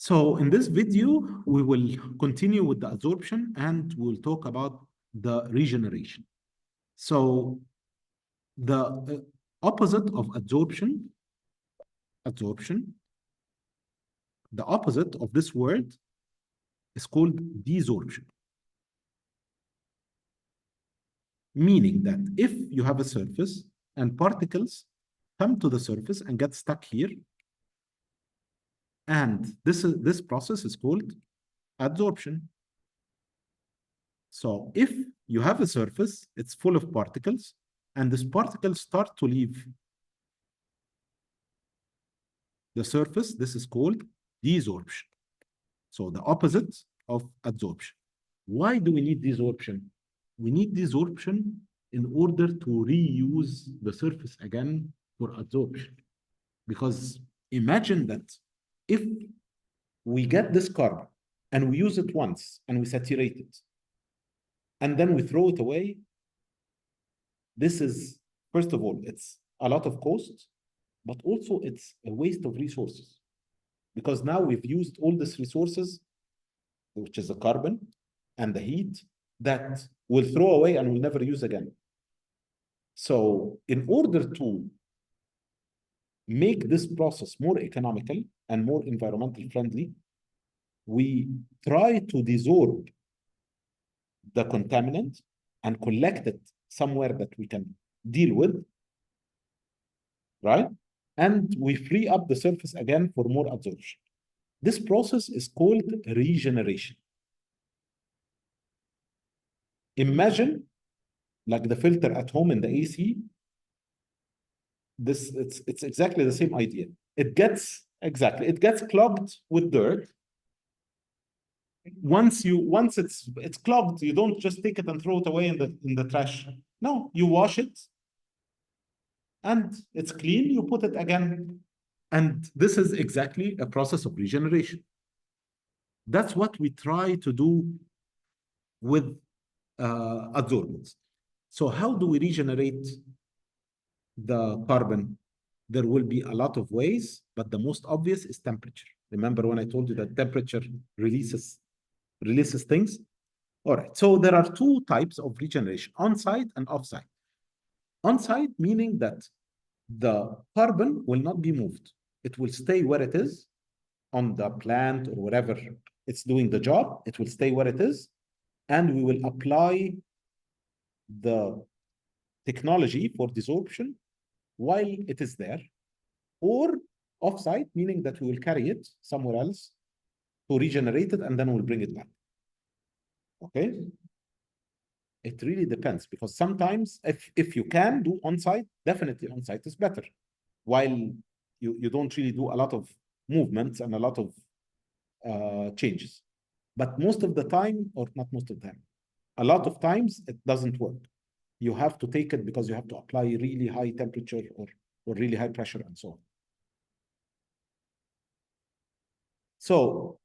So in this video, we will continue with the adsorption and we'll talk about the regeneration. So the opposite of adsorption, the opposite of this word is called desorption. Meaning that if you have a surface and particles come to the surface and get stuck here, and this process is called adsorption. So if you have a surface, it's full of particles, and these particles start to leave the surface, this is called desorption. So the opposite of adsorption. Why do we need desorption? We need desorption in order to reuse the surface again for adsorption. Because imagine that if we get this carbon and we use it once and we saturate it, and then we throw it away, this is, first of all, it's a lot of cost, but also it's a waste of resources. Because now we've used all these resources, which is the carbon and the heat, that we'll throw away and we'll never use again. So in order to make this process more economical and more environmentally friendly, we try to desorb the contaminant and collect it somewhere that we can deal with, right? And we free up the surface again for more adsorption. This process is called regeneration. Imagine like the filter at home in the AC. It's exactly the same idea. It gets clogged with dirt. Once it's clogged, you don't just take it and throw it away in the trash. No, you wash it and it's clean, you put it again. And this is exactly a process of regeneration. That's what we try to do with adsorbents. So how do we regenerate the carbon? There will be a lot of ways, but the most obvious is temperature. Remember when I told you that temperature releases things? All right, so there are two types of regeneration, on-site and off-site. On-site meaning that the carbon will not be moved. It will stay where it is on the plant or wherever it's doing the job. It will stay where it is, and we will apply the technology for desorption while it is there, or off-site, meaning that we will carry it somewhere else to regenerate it, and then we'll bring it back. Okay? It really depends, because sometimes if you can do on-site, definitely on-site is better, while you don't really do a lot of movements and a lot of changes. But most of the time, or not most of the time, a lot of times it doesn't work. You have to take it because you have to apply really high temperature or really high pressure and so on. So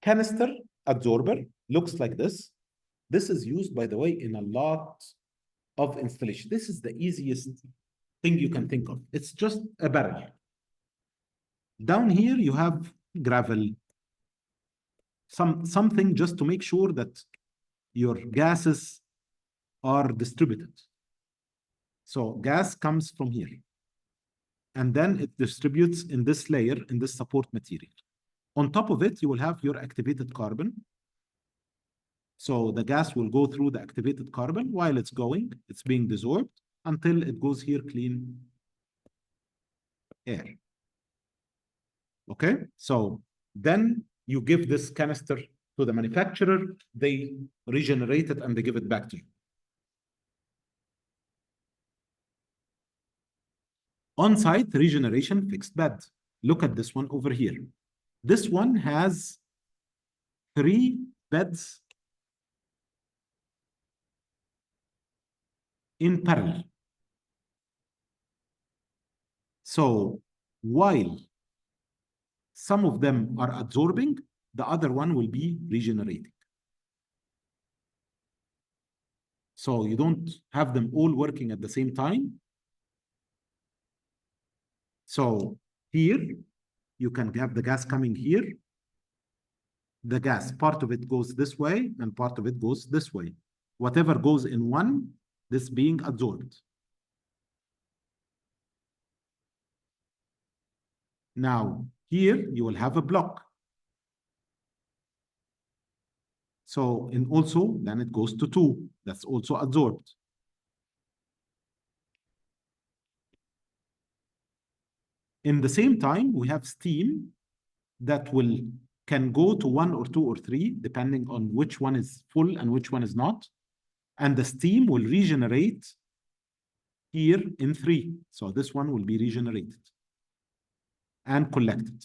canister adsorber looks like this. This is used, by the way, in a lot of installation. This is the easiest thing you can think of. It's just a barrel. Down here, you have gravel, something just to make sure that your gases are distributed. So gas comes from here, and then it distributes in this layer, in this support material. On top of it, you will have your activated carbon. So the gas will go through the activated carbon. While it's going, it's being desorbed until it goes here, clean air. Okay, so then you give this canister to the manufacturer, they regenerate it and they give it back to you. On-site regeneration fixed bed. Look at this one over here. This one has 3 beds in parallel. So while some of them are adsorbing, the other one will be regenerating. So you don't have them all working at the same time. So here you can have the gas coming here. The gas, part of it goes this way and part of it goes this way. Whatever goes in one, this being absorbed. Now, here you will have a block. So, and also, then it goes to 2. That's also absorbed. In the same time, we have steam that can go to 1 or 2 or 3, depending on which one is full and which one is not. And the steam will regenerate here in 3. So this one will be regenerated and collected.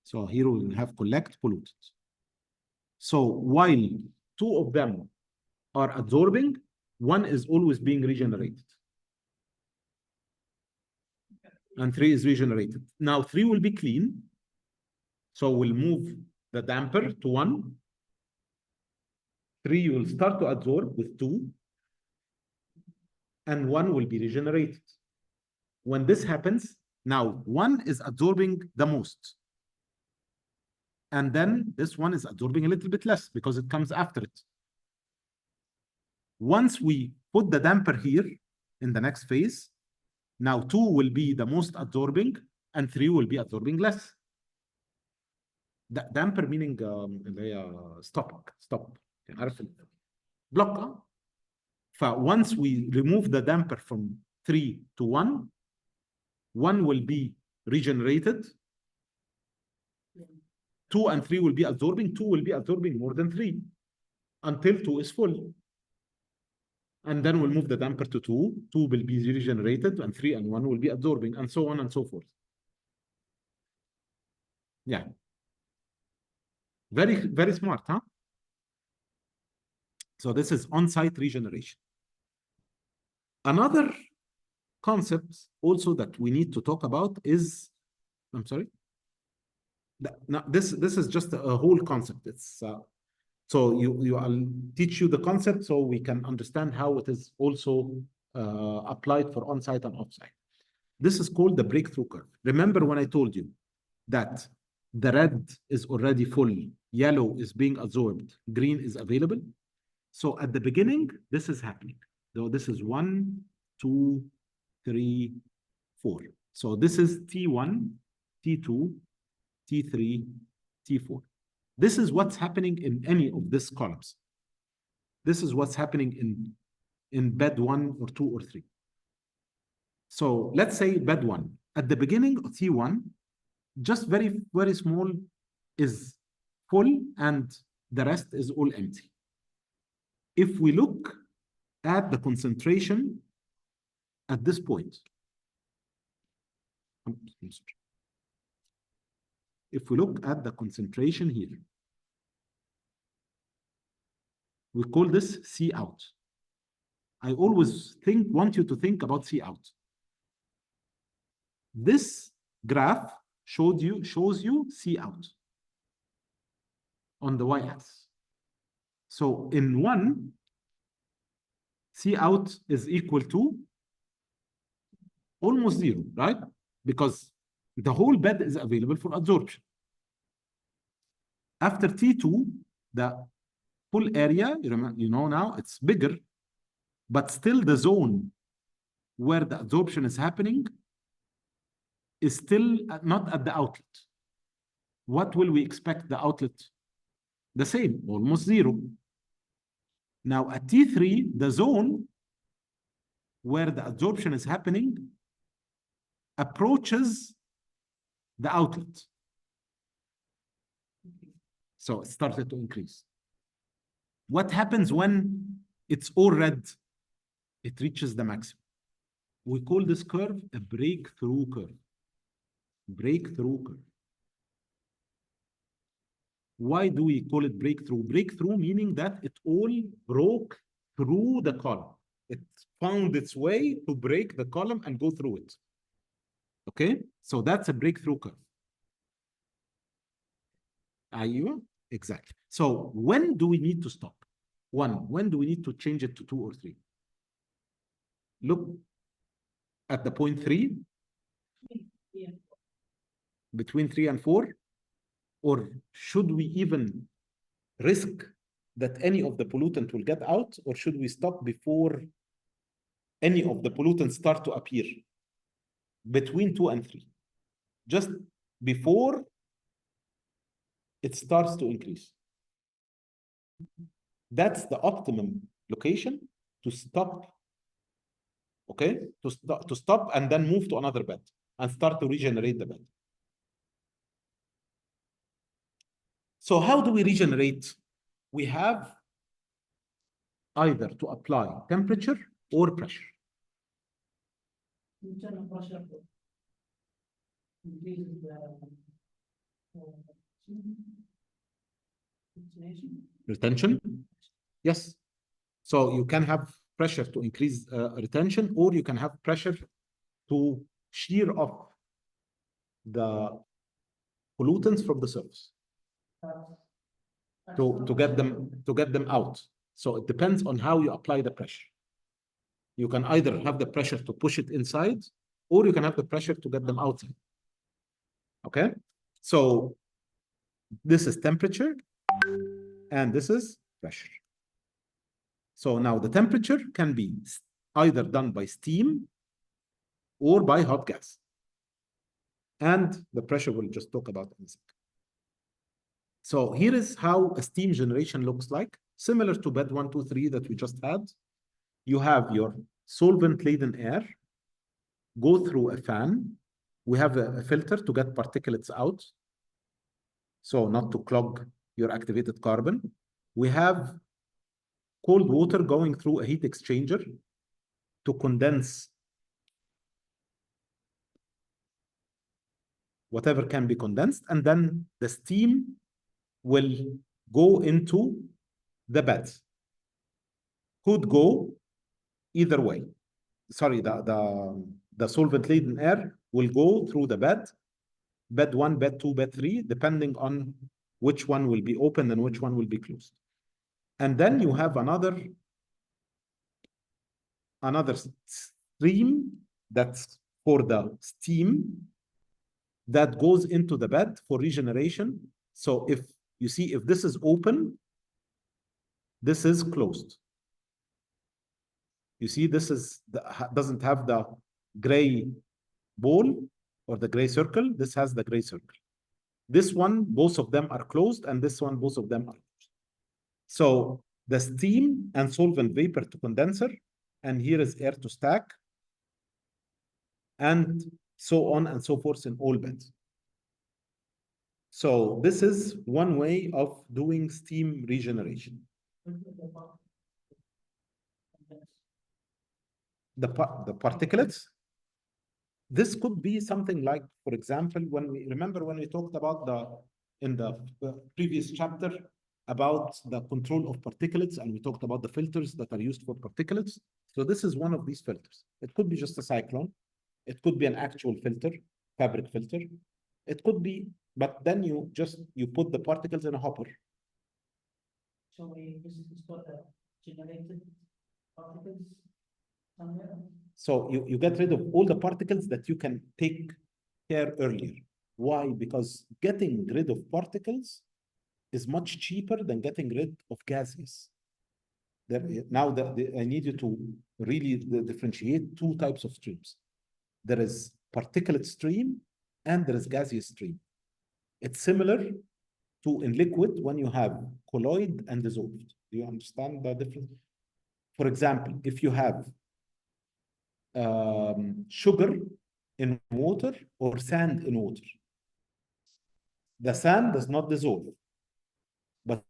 So here we will have collect, polluted. So while 2 of them are absorbing, 1 is always being regenerated. And 3 is regenerated. Now 3 will be clean. So we'll move the damper to 1. 3 will start to absorb with 2. And 1 will be regenerated. When this happens, now 1 is absorbing the most. And then this one is absorbing a little bit less because it comes after it. Once we put the damper here in the next phase, now 2 will be the most absorbing and 3 will be absorbing less. Damper meaning stop. Block. Once we remove the damper from 3 to 1, 1 will be regenerated. 2 and 3 will be absorbing. 2 will be absorbing more than 3 until 2 is full. And then we'll move the damper to 2. 2 will be regenerated, and 3 and 1 will be absorbing, and so on and so forth. Yeah. Very, very smart, huh? So this is on-site regeneration. Another concept also that we need to talk about is, I'm sorry? No, this is just a whole concept. It's so I'll teach you the concept so we can understand how it is also applied for on-site and off-site. This is called the breakthrough curve. Remember when I told you that the red is already full, yellow is being absorbed, green is available? So at the beginning, this is happening. So this is 1, 2, 3, 4. So this is T1, T2, T3, T4. This is what's happening in any of these columns. This is what's happening in bed 1 or 2 or 3. So let's say bed 1. At the beginning of T1, just very, very small is full and the rest is all empty. If we look at the concentration at this point, if we look at the concentration here, we call this C out. I always want you to think about C out. This graph shows you C out on the y-axis. So in 1, C out is equal to almost 0, right? Because the whole bed is available for absorption. After T2, the full area, you know now, it's bigger, but still the zone where the absorption is happening is still not at the outlet. What will we expect the outlet? The same, almost 0. Now at T3, the zone where the absorption is happening approaches the outlet. So it started to increase. What happens when it's all red? It reaches the maximum. We call this curve a breakthrough curve. Breakthrough curve. Why do we call it breakthrough? Breakthrough meaning that it all broke through the column. It found its way to break the column and go through it. Okay, so that's a breakthrough curve. Are you? Exactly. So when do we need to stop? 1, when do we need to change it to 2 or 3? Look, at the point 3? Yeah. Between 3 and 4? Or should we even risk that any of the pollutant will get out, or should we stop before any of the pollutants start to appear? Between 2 and 3. Just before it starts to increase. That's the optimum location to stop. Okay, to stop and then move to another bed and start to regenerate the bed. So how do we regenerate? We have either to apply temperature or pressure. Internal pressure increases the Retention? Yes. So you can have pressure to increase retention, or you can have pressure to shear off the pollutants from the surface to get them out. So it depends on how you apply the pressure. You can either have the pressure to push it inside, or you can have the pressure to get them outside. Okay? So this is temperature, and this is pressure. So now the temperature can be either done by steam or by hot gas. And the pressure we'll just talk about in a second. So here is how a steam generation looks like, similar to bed 1, 2, 3 that we just had. You have your solvent-laden air go through a fan. We have a filter to get particulates out, so not to clog your activated carbon. We have cold water going through a heat exchanger to condense whatever can be condensed, and then the steam will go into the bed. Could go either way. Sorry, the solvent-laden air will go through the bed 1, bed 2, bed 3, depending on which one will be open and which one will be closed. And then you have another stream that's for the steam that goes into the bed for regeneration. So if you see, if this is open, this is closed. You see, this is doesn't have the gray ball or the gray circle. This has the gray circle. This one, both of them are closed, and this one, both of them are closed. So the steam and solvent vapor to condenser, and here is air to stack, and so on and so forth in all beds. So this is one way of doing steam regeneration. The particulates, this could be something like, for example, when we talked about in the previous chapter about the control of particulates, and we talked about the filters that are used for particulates. So this is one of these filters. It could be just a cyclone. It could be an actual filter, fabric filter. It could be, but then you put the particles in a hopper. So this is for the generated particles somewhere. So you get rid of all the particles that you can take care earlier. Why? Because getting rid of particles is much cheaper than getting rid of gases. Now I need you to really differentiate two types of streams. There is particulate stream and there is gaseous stream. It's similar to in liquid when you have colloid and dissolved. Do you understand the difference? For example, if you have sugar in water or sand in water, the sand does not dissolve, but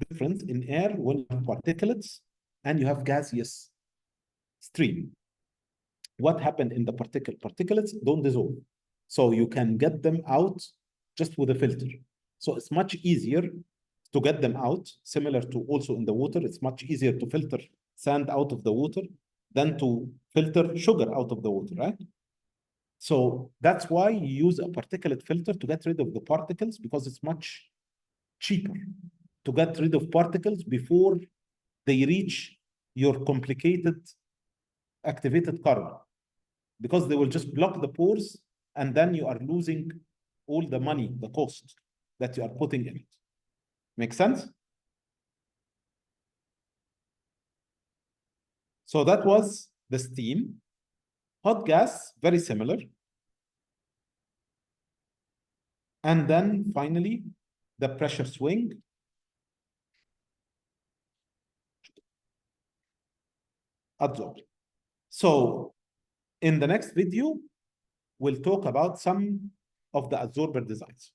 different in air when you have particulates and you have gaseous stream. What happened in the particulates don't dissolve, so you can get them out just with a filter. So it's much easier to get them out, similar to also in the water. It's much easier to filter sand out of the water than to filter sugar out of the water, right? So that's why you use a particulate filter to get rid of the particles, because it's much cheaper to get rid of particles before they reach your complicated activated carbon, because they will just block the pores, and then you are losing all the money, the cost that you are putting in it. Make sense? So that was the steam. Hot gas, very similar. And then finally, the pressure swing. Adsorption. So in the next video, we'll talk about some of the adsorber designs.